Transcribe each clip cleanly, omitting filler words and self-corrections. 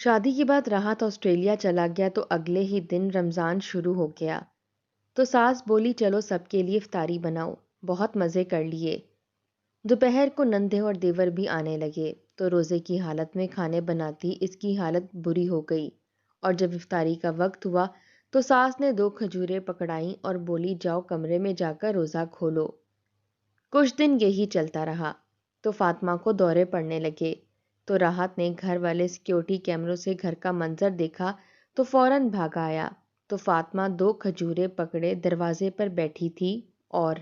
شادی کے بعد راحت آسٹریلیا چلا گیا تو اگلے ہی دن رمضان شروع ہو گیا۔ تو ساس بولی چلو سب کے لیے افطاری بناؤ، بہت مزے کر لیے۔ دوپہر کو نندے اور دیور بھی آنے لگے تو روزے کی حالت میں کھانے بناتی اس کی حالت بری ہو گئی، اور جب افطاری کا وقت ہوا تو ساس نے 2 کھجوریں پکڑائیں اور بولی جاؤ کمرے میں جا کر روزہ کھولو۔ کچھ دن یہی چلتا رہا تو فاطمہ کو دورے پڑنے لگے، تو راحت نے گھر والے سیکیورٹی کیمروں سے گھر کا منظر دیکھا تو فوراً بھاگ آیا۔ تو فاطمہ 2 کھجوریں پکڑے دروازے پر بیٹھی تھی اور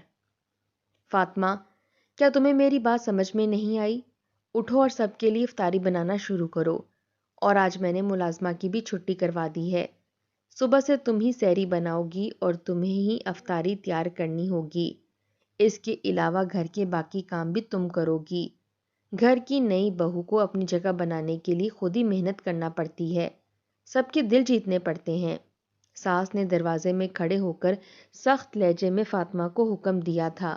فاطمہ، کیا تمہیں میری بات سمجھ میں نہیں آئی؟ اٹھو اور سب کے لیے افطاری بنانا شروع کرو، اور آج میں نے ملازمہ کی بھی چھٹی کروا دی ہے۔ صبح سے تم ہی سحری بناؤ گی اور تمہیں ہی افطاری تیار کرنی ہوگی۔ اس کے علاوہ گھر کے باقی کام بھی تم کرو گی۔ گھر کی نئی بہو کو اپنی جگہ بنانے کے لیے خود ہی محنت کرنا پڑتی ہے، سب کے دل جیتنے پڑتے ہیں۔ ساس نے دروازے میں کھڑے ہو کر سخت لہجے میں فاطمہ کو حکم دیا تھا۔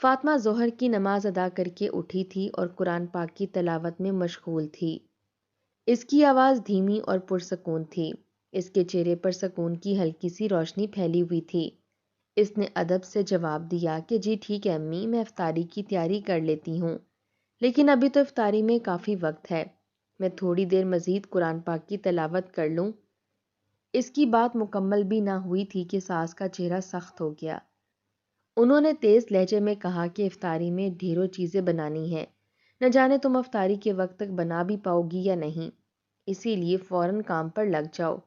فاطمہ ظہر کی نماز ادا کر کے اٹھی تھی اور قرآن پاک کی تلاوت میں مشغول تھی۔ اس کی آواز دھیمی اور پرسکون تھی، اس کے چہرے پر سکون کی ہلکی سی روشنی پھیلی ہوئی تھی۔ اس نے ادب سے جواب دیا کہ جی ٹھیک ہے امی، میں افطاری کی تیاری کر لیتی ہوں، لیکن ابھی تو افطاری میں کافی وقت ہے، میں تھوڑی دیر مزید قرآن پاک کی تلاوت کر لوں۔ اس کی بات مکمل بھی نہ ہوئی تھی کہ ساس کا چہرہ سخت ہو گیا۔ انہوں نے تیز لہجے میں کہا کہ افطاری میں ڈھیروں چیزیں بنانی ہیں، نہ جانے تم افطاری کے وقت تک بنا بھی پاؤ گی یا نہیں، اسی لیے فوراً کام پر لگ جاؤ،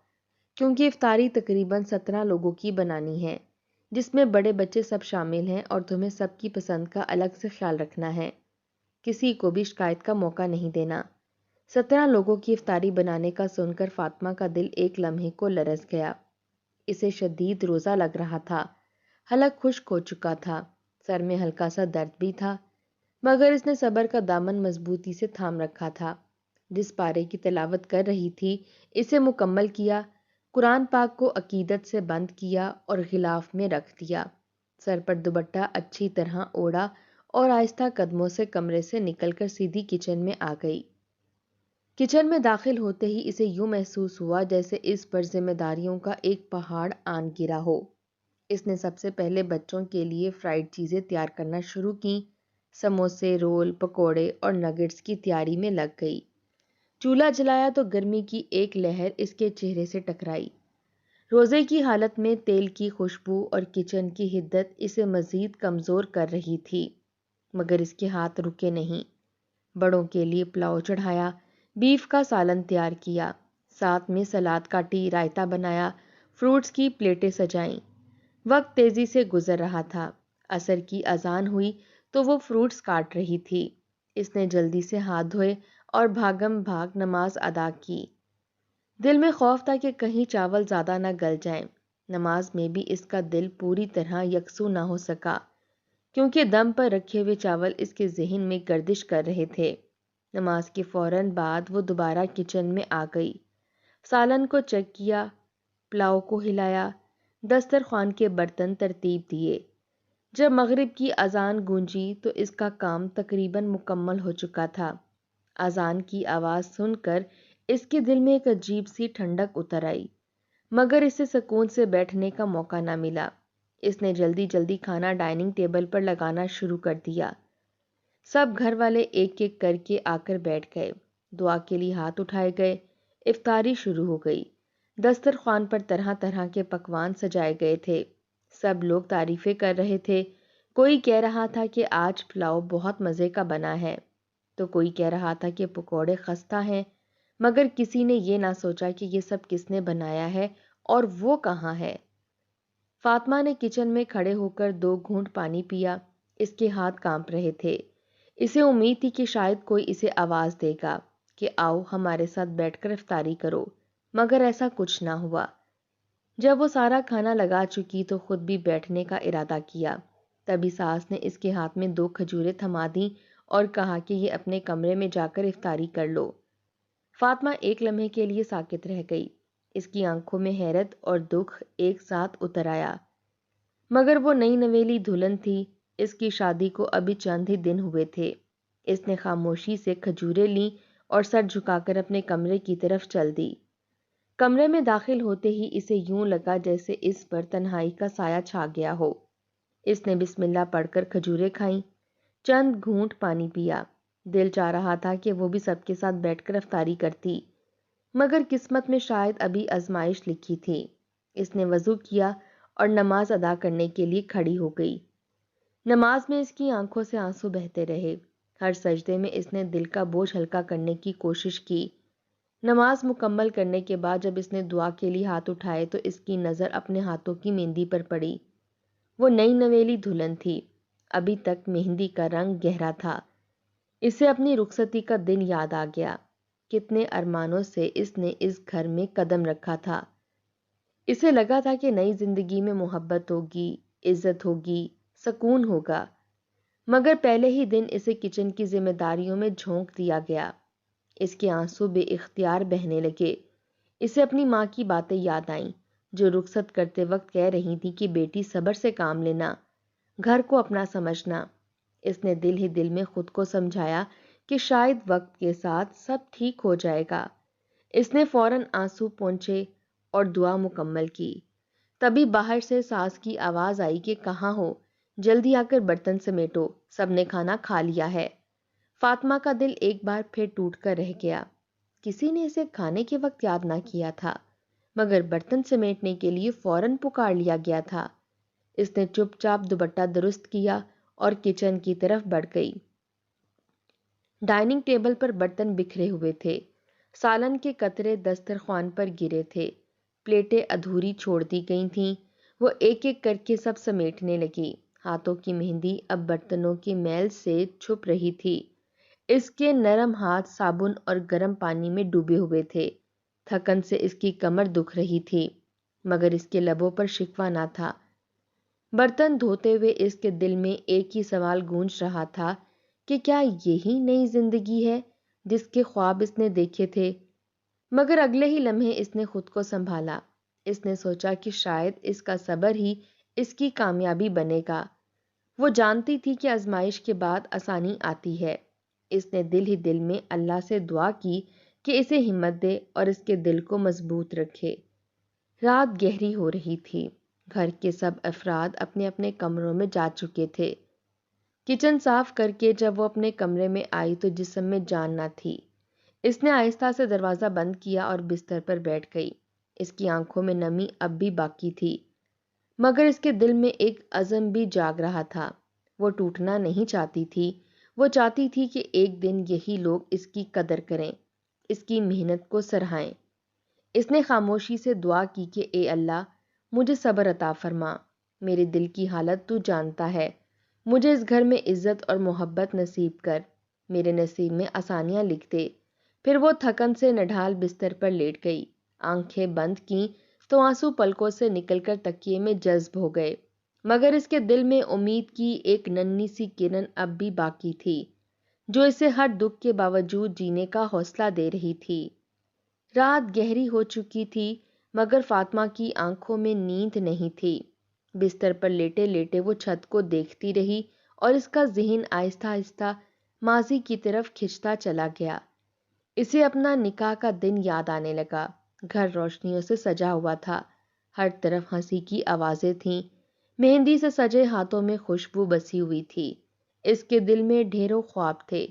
کیونکہ افطاری تقریباً 17 لوگوں کی بنانی ہے، جس میں بڑے بچے سب شامل ہیں، اور تمہیں سب کی پسند کا الگ سے خیال رکھنا ہے، کسی کو بھی شکایت کا موقع نہیں دینا۔ 17 لوگوں کی افطاری بنانے کا سن کر فاطمہ کا دل ایک لمحے کو لرز گیا۔ اسے شدید روزہ لگ رہا تھا، حلق خشک ہو چکا تھا، سر میں ہلکا سا درد بھی تھا، مگر اس نے صبر کا دامن مضبوطی سے تھام رکھا تھا۔ جس پارے کی تلاوت کر رہی تھی اسے مکمل کیا، قرآن پاک کو عقیدت سے بند کیا اور غلاف میں رکھ دیا، سر پر دوپٹہ اچھی طرح اوڑھا اور آہستہ قدموں سے کمرے سے نکل کر سیدھی کچن میں آ گئی۔ کچن میں داخل ہوتے ہی اسے یوں محسوس ہوا جیسے اس پر ذمہ داریوں کا ایک پہاڑ آن گرا ہو۔ اس نے سب سے پہلے بچوں کے لیے فرائیڈ چیزیں تیار کرنا شروع کیں، سموسے، رول، پکوڑے اور نگٹس کی تیاری میں لگ گئی۔ چولہا جلایا تو گرمی کی ایک لہر اس کے چہرے سے ٹکرائی۔ روزے کی حالت میں تیل کی خوشبو اور کچن کی حدت اسے مزید کمزور کر رہی تھی، مگر اس کے ہاتھ رکے نہیں۔ بڑوں کے لیے پلاؤ چڑھایا، بیف کا سالن تیار کیا، ساتھ میں سلاد کاٹی، رائتا بنایا، فروٹس کی پلیٹیں سجائیں۔ وقت تیزی سے گزر رہا تھا، عصر کی اذان ہوئی تو وہ فروٹس کاٹ رہی تھی۔ اس نے جلدی سے ہاتھ دھوئے اور بھاگم بھاگ نماز ادا کی۔ دل میں خوف تھا کہ کہیں چاول زیادہ نہ گل جائیں۔ نماز میں بھی اس کا دل پوری طرح یکسو نہ ہو سکا، کیونکہ دم پر رکھے ہوئے چاول اس کے ذہن میں گردش کر رہے تھے۔ نماز کے فوراً بعد وہ دوبارہ کچن میں آ گئی، سالن کو چیک کیا، پلاؤ کو ہلایا، دسترخوان کے برتن ترتیب دیے۔ جب مغرب کی اذان گونجی تو اس کا کام تقریباً مکمل ہو چکا تھا۔ اذان کی آواز سن کر اس کے دل میں ایک عجیب سی ٹھنڈک اتر آئی، مگر اسے سکون سے بیٹھنے کا موقع نہ ملا۔ اس نے جلدی جلدی کھانا ڈائننگ ٹیبل پر لگانا شروع کر دیا۔ سب گھر والے ایک ایک کر کے آ کر بیٹھ گئے، دعا کے لیے ہاتھ اٹھائے گئے، افطاری شروع ہو گئی۔ دسترخوان پر طرح طرح کے پکوان سجائے گئے تھے، سب لوگ تعریفیں کر رہے تھے۔ کوئی کہہ رہا تھا کہ آج پلاؤ بہت مزے کا بنا ہے، تو کوئی کہہ رہا تھا کہ پکوڑے خستہ ہیں، مگر کسی نے یہ نہ سوچا کہ یہ سب کس نے بنایا ہے اور وہ کہاں ہے۔ فاطمہ نے کچن میں کھڑے ہو کر 2 گھونٹ پانی پیا، اس کے ہاتھ کانپ رہے تھے۔ اسے امید تھی کہ شاید کوئی اسے آواز دے گا کہ آؤ ہمارے ساتھ بیٹھ کر افطاری کرو، مگر ایسا کچھ نہ ہوا۔ جب وہ سارا کھانا لگا چکی تو خود بھی بیٹھنے کا ارادہ کیا، تبھی ساس نے اس کے ہاتھ میں 2 کھجوریں تھما دیں اور کہا کہ یہ اپنے کمرے میں جا کر افطاری کر لو۔ فاطمہ ایک لمحے کے لیے ساکت رہ گئی، اس کی آنکھوں میں حیرت اور دکھ ایک ساتھ اتر آیا، مگر وہ نئی نویلی دلہن تھی، اس کی شادی کو ابھی چند ہی دن ہوئے تھے۔ اس نے خاموشی سے کھجوریں لیں اور سر جھکا کر اپنے کمرے کی طرف چل دی۔ کمرے میں داخل ہوتے ہی اسے یوں لگا جیسے اس پر تنہائی کا سایہ چھا گیا ہو۔ اس نے بسم اللہ پڑھ کر کھجوریں کھائیں، چند گھونٹ پانی پیا۔ دل چاہ رہا تھا کہ وہ بھی سب کے ساتھ بیٹھ کر افطاری کرتی، مگر قسمت میں شاید ابھی آزمائش لکھی تھی۔ اس نے وضو کیا اور نماز ادا کرنے کے لیے کھڑی ہو گئی۔ نماز میں اس کی آنکھوں سے آنسو بہتے رہے۔ ہر سجدے میں اس نے دل کا بوجھ ہلکا کرنے کی کوشش کی۔ نماز مکمل کرنے کے بعد جب اس نے دعا کے لیے ہاتھ اٹھائے تو اس کی نظر اپنے ہاتھوں کی مہندی پر پڑی۔ وہ نئی نویلی دلہن تھی، ابھی تک مہندی کا رنگ گہرا تھا۔ اسے اپنی رخصتی کا دن یاد آ گیا۔ کتنے ارمانوں سے اس نے اس گھر میں قدم رکھا تھا۔ اسے لگا تھا کہ نئی زندگی میں محبت ہوگی، عزت ہوگی، سکون ہوگا، مگر پہلے ہی دن اسے کچن کی ذمہ داریوں میں جھونک دیا گیا۔ اس کے آنسو بے اختیار بہنے لگے۔ اسے اپنی ماں کی باتیں یاد آئیں، جو رخصت کرتے وقت کہہ رہی تھی کہ بیٹی صبر سے کام لینا، گھر کو اپنا سمجھنا۔ اس نے دل ہی دل میں خود کو سمجھایا کہ شاید وقت کے ساتھ سب ٹھیک ہو جائے گا۔ اس نے فوراً آنسو پونچھے اور دعا مکمل کی۔ تبھی باہر سے ساس کی آواز آئی کہ کہاں ہو، جلدی آ کر برتن سمیٹو، سب نے کھانا کھا لیا ہے۔ فاطمہ کا دل ایک بار پھر ٹوٹ کر رہ گیا۔ کسی نے اسے کھانے کے وقت یاد نہ کیا تھا، مگر برتن سمیٹنے کے لیے فوراً پکار لیا گیا تھا۔ اس نے چپ چاپ دوپٹہ درست کیا اور کچن کی طرف بڑھ گئی۔ ڈائننگ ٹیبل پر برتن بکھرے ہوئے تھے، سالن کے قطرے دسترخوان پر گرے تھے، پلیٹیں ادھوری چھوڑ دی گئی تھیں۔ وہ ایک ایک کر کے سب سمیٹنے لگی۔ ہاتھوں کی مہندی اب برتنوں کی میل سے چھپ رہی تھی۔ اس کے نرم ہاتھ صابن اور گرم پانی میں ڈوبے ہوئے تھے۔ تھکن سے اس کی کمر دکھ رہی تھی، مگر اس کے لبوں پر شکوہ نہ تھا۔ برتن دھوتے ہوئے اس کے دل میں ایک ہی سوال گونج رہا تھا کہ کیا یہی نئی زندگی ہے جس کے خواب اس نے دیکھے تھے؟ مگر اگلے ہی لمحے اس نے خود کو سنبھالا۔ اس نے سوچا کہ شاید اس کا صبر ہی اس کی کامیابی بنے گا۔ وہ جانتی تھی کہ آزمائش کے بعد آسانی آتی ہے۔ اس نے دل ہی دل میں اللہ سے دعا کی کہ اسے ہمت دے اور اس کے دل کو مضبوط رکھے۔ رات گہری ہو رہی تھی۔ گھر کے سب افراد اپنے اپنے کمروں میں جا چکے تھے۔ کچن صاف کر کے جب وہ اپنے کمرے میں آئی تو جسم میں جان نہ تھی۔ اس نے آہستہ سے دروازہ بند کیا اور بستر پر بیٹھ گئی۔ اس کی آنکھوں میں نمی اب بھی باقی تھی، مگر اس کے دل میں ایک عزم بھی جاگ رہا تھا۔ وہ ٹوٹنا نہیں چاہتی تھی۔ وہ چاہتی تھی کہ ایک دن یہی لوگ اس کی قدر کریں، اس کی محنت کو سراہیں۔ اس نے خاموشی سے دعا کی کہ اے اللہ، مجھے صبر عطا فرما، میرے دل کی حالت تو جانتا ہے، مجھے اس گھر میں عزت اور محبت نصیب کر، میرے نصیب میں آسانیاں لکھ دے۔ پھر وہ تھکن سے نڈھال بستر پر لیٹ گئی، آنکھیں بند کیں تو آنسو پلکوں سے نکل کر تکیے میں جذب ہو گئے، مگر اس کے دل میں امید کی ایک ننھی سی کرن اب بھی باقی تھی، جو اسے ہر دکھ کے باوجود جینے کا حوصلہ دے رہی تھی۔ رات گہری ہو چکی تھی، مگر فاطمہ کی آنکھوں میں نیند نہیں تھی۔ بستر پر لیٹے لیٹے وہ چھت کو دیکھتی رہی اور اس کا ذہن آہستہ آہستہ ماضی کی طرف کھنچتا چلا گیا۔ اسے اپنا نکاح کا دن یاد آنے لگا۔ گھر روشنیوں سے سجا ہوا تھا، ہر طرف ہنسی کی آوازیں تھیں، مہندی سے سجے ہاتھوں میں خوشبو بسی ہوئی تھی۔ اس کے دل میں ڈھیروں خواب تھے۔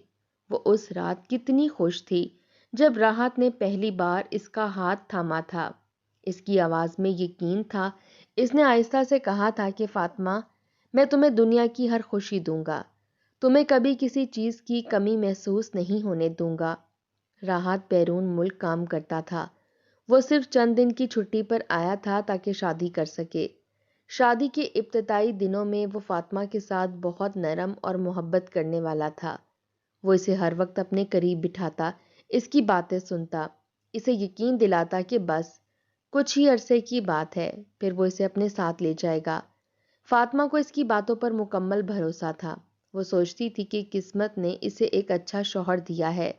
وہ اس رات کتنی خوش تھی جب راحت نے پہلی بار اس کا ہاتھ تھاما تھا۔ اس کی آواز میں یقین تھا۔ اس نے آہستہ سے کہا تھا کہ فاطمہ، میں تمہیں دنیا کی ہر خوشی دوں گا، تمہیں کبھی کسی چیز کی کمی محسوس نہیں ہونے دوں گا۔ راحت بیرون ملک کام کرتا تھا۔ وہ صرف چند دن کی چھٹی پر آیا تھا تاکہ شادی کر سکے۔ شادی کے ابتدائی دنوں میں وہ فاطمہ کے ساتھ بہت نرم اور محبت کرنے والا تھا۔ وہ اسے ہر وقت اپنے قریب بٹھاتا، اس کی باتیں سنتا، اسے یقین دلاتا کہ بس کچھ ہی عرصے کی بات ہے، پھر وہ اسے اپنے ساتھ لے جائے گا۔ فاطمہ کو اس کی باتوں پر مکمل بھروسہ تھا۔ وہ سوچتی تھی کہ قسمت نے اسے ایک اچھا شوہر دیا ہے،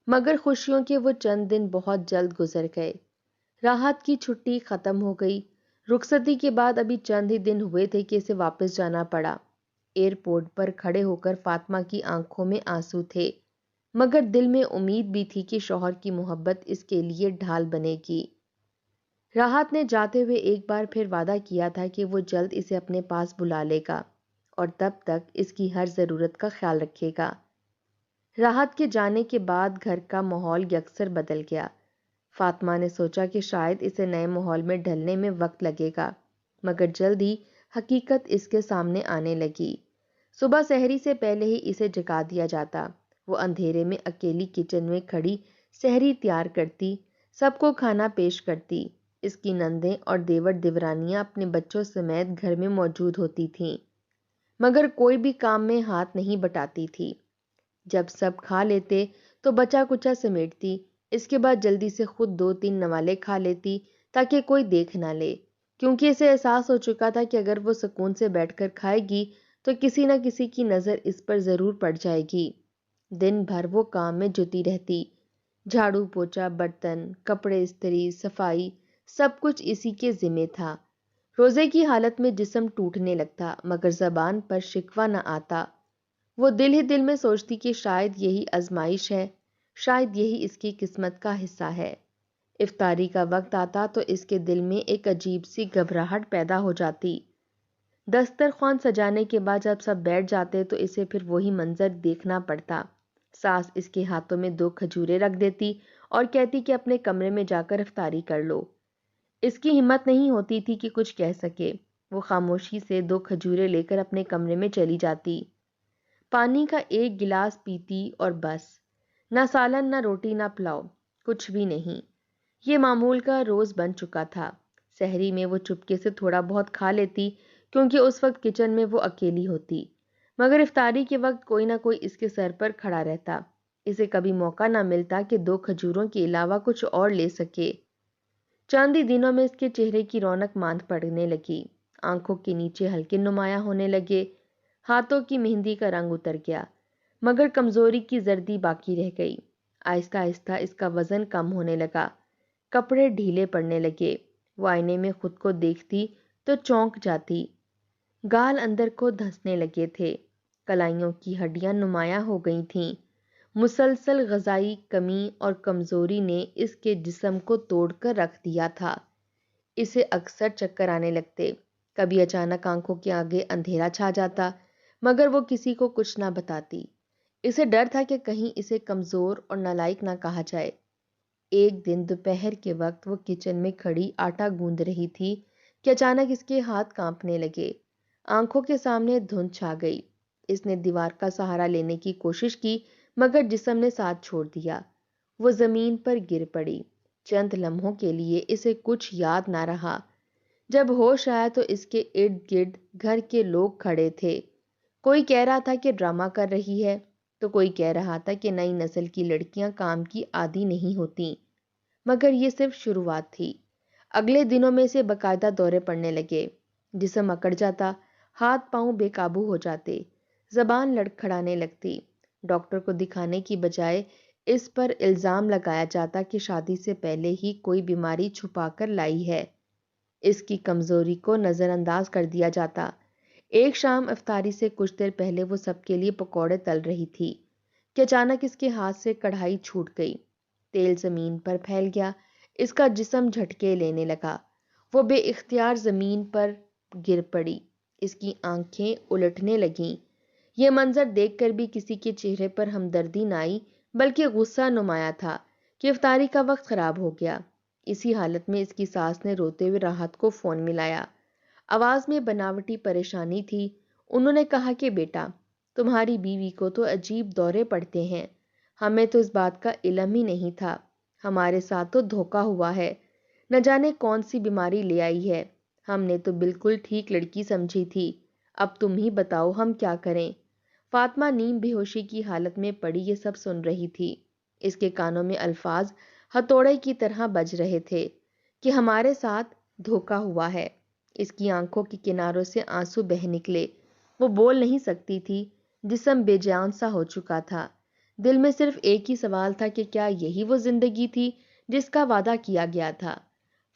مگر خوشیوں کے وہ چند دن بہت جلد گزر گئے۔ راحت کی چھٹی ختم ہو گئی۔ رخصتی کے بعد ابھی چند ہی دن ہوئے تھے کہ اسے واپس جانا پڑا۔ ایئرپورٹ پر کھڑے ہو کر فاطمہ کی آنکھوں میں آنسو تھے۔ مگر دل میں امید بھی تھی کہ شوہر کی محبت اس کے لیے ڈھال بنے گی۔ راحت نے جاتے ہوئے ایک بار پھر وعدہ کیا تھا کہ وہ جلد اسے اپنے پاس بلا لے گا اور تب تک اس کی ہر ضرورت کا خیال رکھے گا۔ راحت کے جانے کے بعد گھر کا ماحول یکسر بدل گیا۔ فاطمہ نے سوچا کہ شاید اسے نئے ماحول میں ڈھلنے میں وقت لگے گا، مگر جلد ہی حقیقت اس کے سامنے آنے لگی۔ صبح سحری سے پہلے ہی اسے جگا دیا جاتا۔ وہ اندھیرے میں اکیلی کچن میں کھڑی سحری تیار کرتی، سب کو کھانا پیش کرتی۔ اس کی نندیں اور دیور دیورانیاں اپنے بچوں سمیت گھر میں موجود ہوتی تھیں، مگر کوئی بھی کام میں ہاتھ نہیں بٹاتی تھی۔ جب سب کھا لیتے تو بچا کچا سمیٹتی، اس کے بعد جلدی سے خود 2-3 نوالے کھا لیتی تاکہ کوئی دیکھ نہ لے، کیونکہ اسے احساس ہو چکا تھا کہ اگر وہ سکون سے بیٹھ کر کھائے گی تو کسی نہ کسی کی نظر اس پر ضرور پڑ جائے گی۔ دن بھر وہ کام میں جٹی رہتی، جھاڑو پوچھا، برتن، کپڑے استری، صفائی، سب کچھ اسی کے ذمہ تھا۔ روزے کی حالت میں جسم ٹوٹنے لگتا، مگر زبان پر شکوہ نہ آتا۔ وہ دل ہی دل میں سوچتی کہ شاید یہی آزمائش ہے، شاید یہی اس کی قسمت کا حصہ ہے۔ افطاری کا وقت آتا تو اس کے دل میں ایک عجیب سی گھبراہٹ پیدا ہو جاتی۔ دسترخوان سجانے کے بعد جب سب بیٹھ جاتے تو اسے پھر وہی منظر دیکھنا پڑتا۔ ساس اس کے ہاتھوں میں 2 کھجوریں رکھ دیتی اور کہتی کہ اپنے کمرے میں جا کر افطاری کر لو۔ اس کی ہمت نہیں ہوتی تھی کہ کچھ کہہ سکے۔ وہ خاموشی سے 2 کھجوریں لے کر اپنے کمرے میں چلی جاتی، پانی کا 1 گلاس پیتی اور بس۔ نہ سالن، نہ روٹی، نہ پلاؤ، کچھ بھی نہیں۔ یہ معمول کا روز بن چکا تھا۔ سحری میں وہ چپکے سے تھوڑا بہت کھا لیتی کیونکہ اس وقت کچن میں وہ اکیلی ہوتی، مگر افطاری کے وقت کوئی نہ کوئی اس کے سر پر کھڑا رہتا۔ اسے کبھی موقع نہ ملتا کہ 2 کھجوروں کے علاوہ کچھ اور لے سکے۔ چند ہی دنوں میں اس کے چہرے کی رونق ماند پڑنے لگی، آنکھوں کے نیچے ہلکے نمایاں ہونے لگے، ہاتھوں کی مہندی کا رنگ اتر گیا، مگر کمزوری کی زردی باقی رہ گئی۔ آہستہ آہستہ اس کا وزن کم ہونے لگا، کپڑے ڈھیلے پڑنے لگے۔ وہ آئینے میں خود کو دیکھتی تو چونک جاتی، گال اندر کو دھنسنے لگے تھے، کلائیوں کی ہڈیاں نمایاں ہو گئی تھیں۔ مسلسل غذائی کمی اور کمزوری نے اس کے جسم کو توڑ کر رکھ دیا تھا۔ اسے اکثر چکر آنے لگتے، کبھی اچانک آنکھوں کے آگے اندھیرا چھا جاتا، مگر وہ کسی کو کچھ نہ بتاتی۔ اسے ڈر تھا کہ کہیں اسے کمزور اور نالائق نہ کہا جائے۔ ایک دن دوپہر کے وقت وہ کچن میں کھڑی آٹا گوندھ رہی تھی کہ اچانک اس کے ہاتھ کانپنے لگے، آنکھوں کے سامنے دھند چھا گئی۔ اس نے دیوار کا سہارا لینے کی کوشش کی، مگر جسم نے ساتھ چھوڑ دیا۔ وہ زمین پر گر پڑی۔ چند لمحوں کے لیے اسے کچھ یاد نہ رہا۔ جب ہوش آیا تو اس کے ارد گرد گھر کے لوگ کھڑے تھے۔ کوئی کہہ رہا تھا کہ ڈرامہ کر رہی ہے، تو کوئی کہہ رہا تھا کہ نئی نسل کی لڑکیاں کام کی عادی نہیں ہوتیں، مگر یہ صرف شروعات تھی۔ اگلے دنوں میں اسے باقاعدہ دورے پڑنے لگے، جسم اکڑ جاتا، ہاتھ پاؤں بے قابو ہو جاتے، زبان لڑکھڑانے لگتی۔ ڈاکٹر کو دکھانے کی بجائے اس پر الزام لگایا جاتا کہ شادی سے پہلے ہی کوئی بیماری چھپا کر لائی ہے۔ اس کی کمزوری کو نظر انداز کر دیا جاتا۔ ایک شام افطاری سے کچھ دیر پہلے وہ سب کے لیے پکوڑے تل رہی تھی کہ اچانک اس کے ہاتھ سے کڑھائی چھوٹ گئی، تیل زمین پر پھیل گیا، اس کا جسم جھٹکے لینے لگا، وہ بے اختیار زمین پر گر پڑی، اس کی آنکھیں الٹنے لگیں۔ یہ منظر دیکھ کر بھی کسی کے چہرے پر ہمدردی نہ آئی، بلکہ غصہ نمایاں تھا کہ افطاری کا وقت خراب ہو گیا۔ اسی حالت میں اس کی ساس نے روتے ہوئے راحت کو فون ملایا۔ آواز میں بناوٹی پریشانی تھی۔ انہوں نے کہا کہ بیٹا، تمہاری بیوی کو تو عجیب دورے پڑتے ہیں، ہمیں تو اس بات کا علم ہی نہیں تھا، ہمارے ساتھ تو دھوکا ہوا ہے، نہ جانے کون سی بیماری لے آئی ہے، ہم نے تو بالکل ٹھیک لڑکی سمجھی تھی، اب تم ہی بتاؤ ہم کیا کریں۔ فاطمہ نیم بے ہوشی کی حالت میں پڑی یہ سب سن رہی تھی۔ اس کے کانوں میں الفاظ ہتھوڑے کی طرح بج رہے تھے کہ ہمارے ساتھ دھوکا ہوا ہے۔ اس کی آنکھوں کے کناروں سے آنسو بہہ نکلے، وہ بول نہیں سکتی تھی، جسم بے جان سا ہو چکا تھا۔ دل میں صرف ایک ہی سوال تھا کہ کیا یہی وہ زندگی تھی جس کا وعدہ کیا گیا تھا؟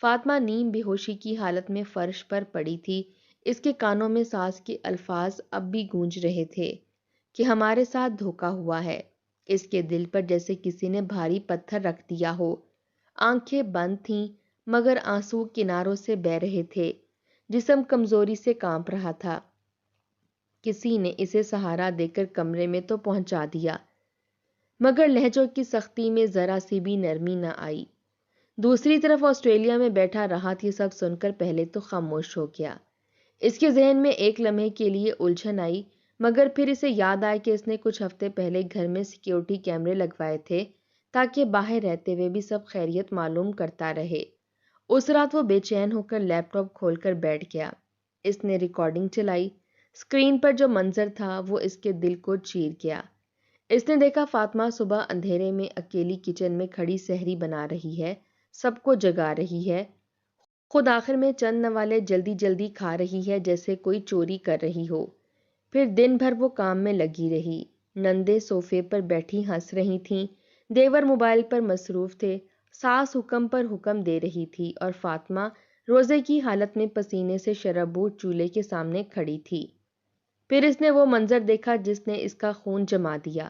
فاطمہ نیم بے ہوشی کی حالت میں فرش پر پڑی تھی، اس کے کانوں میں ساس کے الفاظ اب بھی گونج رہے تھے کہ ہمارے ساتھ دھوکا ہوا ہے۔ اس کے دل پر جیسے کسی نے بھاری پتھر رکھ دیا ہو۔ آنکھیں بند تھیں مگر آنسو کناروں سے بہہ رہے تھے، جسم کمزوری سے کانپ رہا تھا۔ کسی نے اسے سہارا دے کر کمرے میں تو پہنچا دیا، مگر لہجوں کی سختی میں ذرا سی بھی نرمی نہ آئی۔ دوسری طرف آسٹریلیا میں بیٹھا راحت یہ سب سن کر پہلے تو خاموش ہو گیا۔ اس کے ذہن میں ایک لمحے کے لیے الجھن آئی، مگر پھر اسے یاد آیا کہ اس نے کچھ ہفتے پہلے گھر میں سیکیورٹی کیمرے لگوائے تھے تاکہ باہر رہتے ہوئے بھی سب خیریت معلوم کرتا رہے۔ اس رات وہ بے چین ہو کر لیپ ٹاپ کھول کر بیٹھ گیا۔ اس نے ریکارڈنگ چلائی۔ اسکرین پر جو منظر تھا وہ اس کے دل کو چیر گیا۔ اس نے دیکھا فاطمہ صبح اندھیرے میں اکیلی کچن میں کھڑی سحری بنا رہی ہے، سب کو جگا رہی ہے، خود آخر میں چند نوالے جلدی جلدی کھا رہی ہے جیسے کوئی چوری کر رہی ہو۔ پھر دن بھر وہ کام میں لگی رہی۔ نندے صوفے پر بیٹھی ہنس رہی تھیں، دیور موبائل پر مصروف تھے، ساس حکم پر حکم دے رہی تھی اور فاطمہ روزے کی حالت میں پسینے سے شربور چولہے کے سامنے کھڑی تھی۔ پھر اس نے وہ منظر دیکھا جس نے اس کا خون جما دیا۔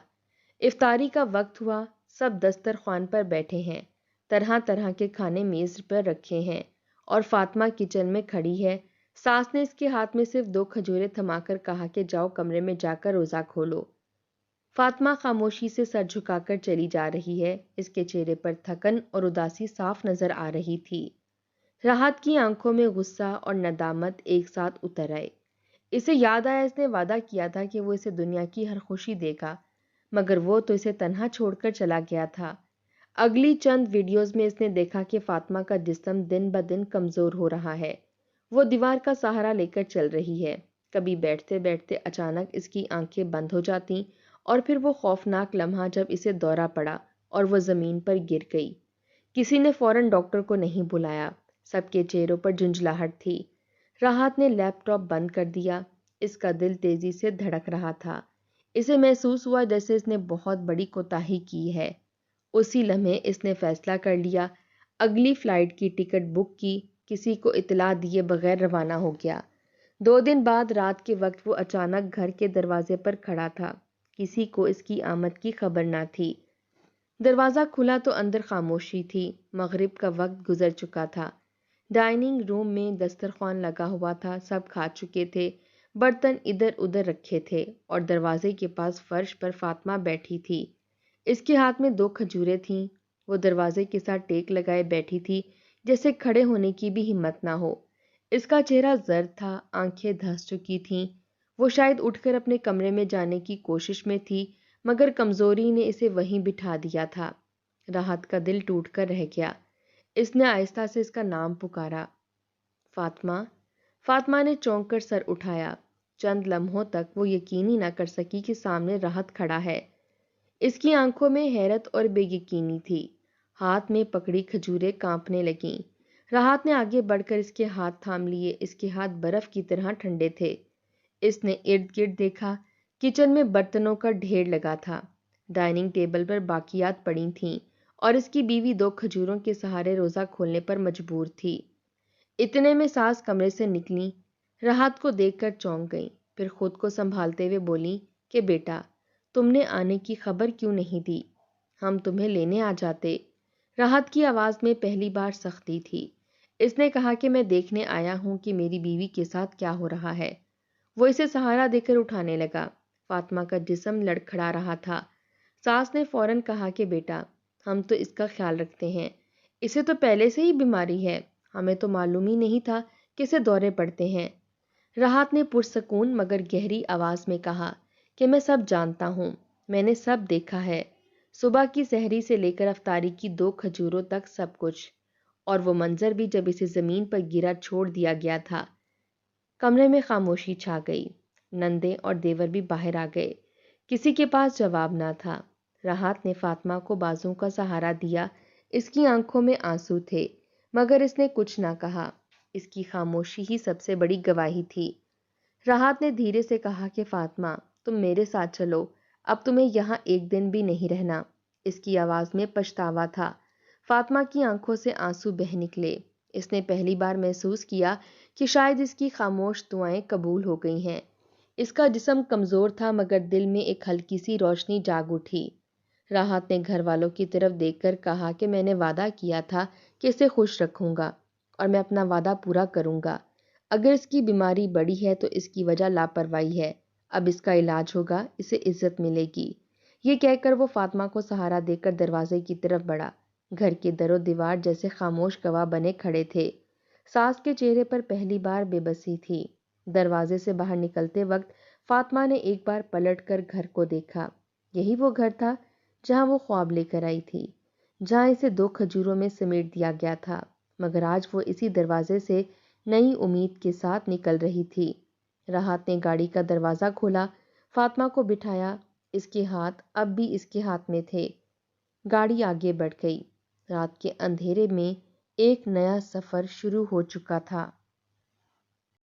افطاری کا وقت ہوا، سب دسترخوان پر بیٹھے ہیں، طرح طرح کے کھانے میز پر رکھے ہیں اور فاطمہ کچن میں کھڑی ہے۔ ساس نے اس کے ہاتھ میں صرف 2 کھجوریں تھما کر کہا کہ جاؤ کمرے میں جا کر روزہ کھولو۔ فاطمہ خاموشی سے سر جھکا کر چلی جا رہی ہے، اس کے چہرے پر تھکن اور اداسی صاف نظر آ رہی تھی۔ راحت کی آنکھوں میں غصہ اور ندامت ایک ساتھ اتر آئے۔ اسے یاد آیا اس نے وعدہ کیا تھا کہ وہ اسے دنیا کی ہر خوشی دے گا، مگر وہ تو اسے تنہا چھوڑ کر چلا گیا تھا۔ اگلی چند ویڈیوز میں اس نے دیکھا کہ فاطمہ کا جسم دن بدن کمزور ہو رہا ہے۔ وہ دیوار کا سہارا لے کر چل رہی ہے، کبھی بیٹھتے بیٹھتے اچانک اس کی آنکھیں بند ہو جاتیں اور پھر وہ خوفناک لمحہ جب اسے دورہ پڑا اور وہ زمین پر گر گئی۔ کسی نے فوراً ڈاکٹر کو نہیں بلایا، سب کے چہروں پر جھنجھلاہٹ تھی۔ راحت نے لیپ ٹاپ بند کر دیا، اس کا دل تیزی سے دھڑک رہا تھا۔ اسے محسوس ہوا جیسے اس نے بہت بڑی کوتاہی کی ہے۔ اسی لمحے اس نے فیصلہ کر لیا، اگلی فلائٹ کی ٹکٹ بک کی، کسی کو اطلاع دیے بغیر روانہ ہو گیا۔ 2 دن بعد رات کے وقت وہ اچانک گھر کے دروازے پر کھڑا تھا، کسی کو اس کی آمد کی خبر نہ تھی۔ دروازہ کھلا تو اندر خاموشی تھی، مغرب کا وقت گزر چکا تھا۔ ڈائننگ روم میں دسترخوان لگا ہوا تھا، سب کھا چکے تھے، برتن ادھر ادھر رکھے تھے اور دروازے کے پاس فرش پر فاطمہ بیٹھی تھی۔ اس کے ہاتھ میں 2 کھجوریں تھیں، وہ دروازے کے ساتھ ٹیک لگائے بیٹھی تھی جیسے کھڑے ہونے کی بھی ہمت نہ ہو۔ اس کا چہرہ زرد تھا، آنکھیں دھس چکی تھیں۔ وہ شاید اٹھ کر اپنے کمرے میں جانے کی کوشش میں تھی، مگر کمزوری نے اسے وہیں بٹھا دیا تھا۔ راحت کا دل ٹوٹ کر رہ گیا۔ اس نے آہستہ سے اس کا نام پکارا، فاطمہ۔ فاطمہ نے چونک کر سر اٹھایا۔ چند لمحوں تک وہ یقین ہی نہ کر سکی کہ سامنے راحت کھڑا ہے۔ اس کی آنکھوں میں حیرت اور بے یقینی تھی، ہاتھ میں پکڑی کھجوریں کانپنے لگیں۔ راحت نے آگے بڑھ کر اس کے ہاتھ تھام لیے، اس کے ہاتھ برف کی طرح ٹھنڈے تھے۔ اس نے ارد گرد دیکھا، کچن میں برتنوں کا ڈھیر لگا تھا، ڈائننگ ٹیبل پر باقیات پڑی تھیں اور اس کی بیوی 2 کھجوروں کے سہارے روزہ کھولنے پر مجبور تھی۔ اتنے میں ساس کمرے سے نکلی، راحت کو دیکھ کر چونک گئیں، پھر خود کو سنبھالتے ہوئے بولی کہ بیٹا، تم نے آنے کی خبر کیوں نہیں دی؟ ہم تمہیں لینے آ جاتے۔ راحت کی آواز میں پہلی بار سختی تھی۔ اس نے کہا کہ میں دیکھنے آیا ہوں کہ میری بیوی کے ساتھ کیا ہو رہا ہے۔ وہ اسے سہارا دے کر اٹھانے لگا۔ فاطمہ کا جسم لڑکھڑا رہا تھا۔ ساس نے فوراً کہا کہ بیٹا، ہم تو اس کا خیال رکھتے ہیں، اسے تو پہلے سے ہی بیماری ہے، ہمیں تو معلوم ہی نہیں تھا کہ اسے دورے پڑتے ہیں۔ راحت نے پرسکون مگر گہری آواز میں کہا کہ میں سب جانتا ہوں، میں نے سب دیکھا ہے، صبح کی سحری سے لے کر افطاری کی 2 کھجوروں تک سب کچھ، اور وہ منظر بھی جب اسے زمین پر گرا چھوڑ دیا گیا تھا۔ کمرے میں خاموشی چھا گئی۔ نندے اور دیور بھی باہر آ گئے، کسی کے پاس جواب نہ تھا۔ راحت نے فاطمہ کو بازو کا سہارا دیا، اس کی آنکھوں میں آنسو تھے، مگر اس نے کچھ نہ کہا۔ اس کی خاموشی ہی سب سے بڑی گواہی تھی۔ راحت نے دھیرے سے کہا کہ فاطمہ، تم میرے ساتھ چلو، اب تمہیں یہاں ایک دن بھی نہیں رہنا۔ اس کی آواز میں پچھتاوا تھا۔ فاطمہ کی آنکھوں سے آنسو بہہ نکلے۔ اس نے پہلی بار محسوس کیا کہ شاید اس کی خاموش دعائیں قبول ہو گئی ہیں۔ اس کا جسم کمزور تھا مگر دل میں ایک ہلکی سی روشنی جاگ اٹھی۔ راحت نے گھر والوں کی طرف دیکھ کر کہا کہ میں نے وعدہ کیا تھا کہ اسے خوش رکھوں گا اور میں اپنا وعدہ پورا کروں گا۔ اگر اس کی بیماری بڑی ہے تو اس کی وجہ لاپرواہی ہے، اب اس کا علاج ہوگا، اسے عزت ملے گی۔ یہ کہہ کر وہ فاطمہ کو سہارا دے کر دروازے کی طرف بڑھا۔ گھر کے در و دیوار جیسے خاموش گواہ بنے کھڑے تھے۔ ساس کے چہرے پر پہلی بار بے بسی تھی۔ دروازے سے باہر نکلتے وقت فاطمہ نے ایک بار پلٹ کر گھر کو دیکھا۔ یہی وہ گھر تھا جہاں وہ خواب لے کر آئی تھی، جہاں اسے 2 کھجوروں میں سمیٹ دیا گیا تھا، مگر آج وہ اسی دروازے سے نئی امید کے ساتھ نکل رہی تھی۔ راحت نے گاڑی کا دروازہ کھولا، فاطمہ کو بٹھایا، اس کے ہاتھ اب بھی اس کے ہاتھ میں تھے۔ گاڑی آگے بڑھ گئی۔ رات کے اندھیرے میں ایک نیا سفر شروع ہو چکا تھا۔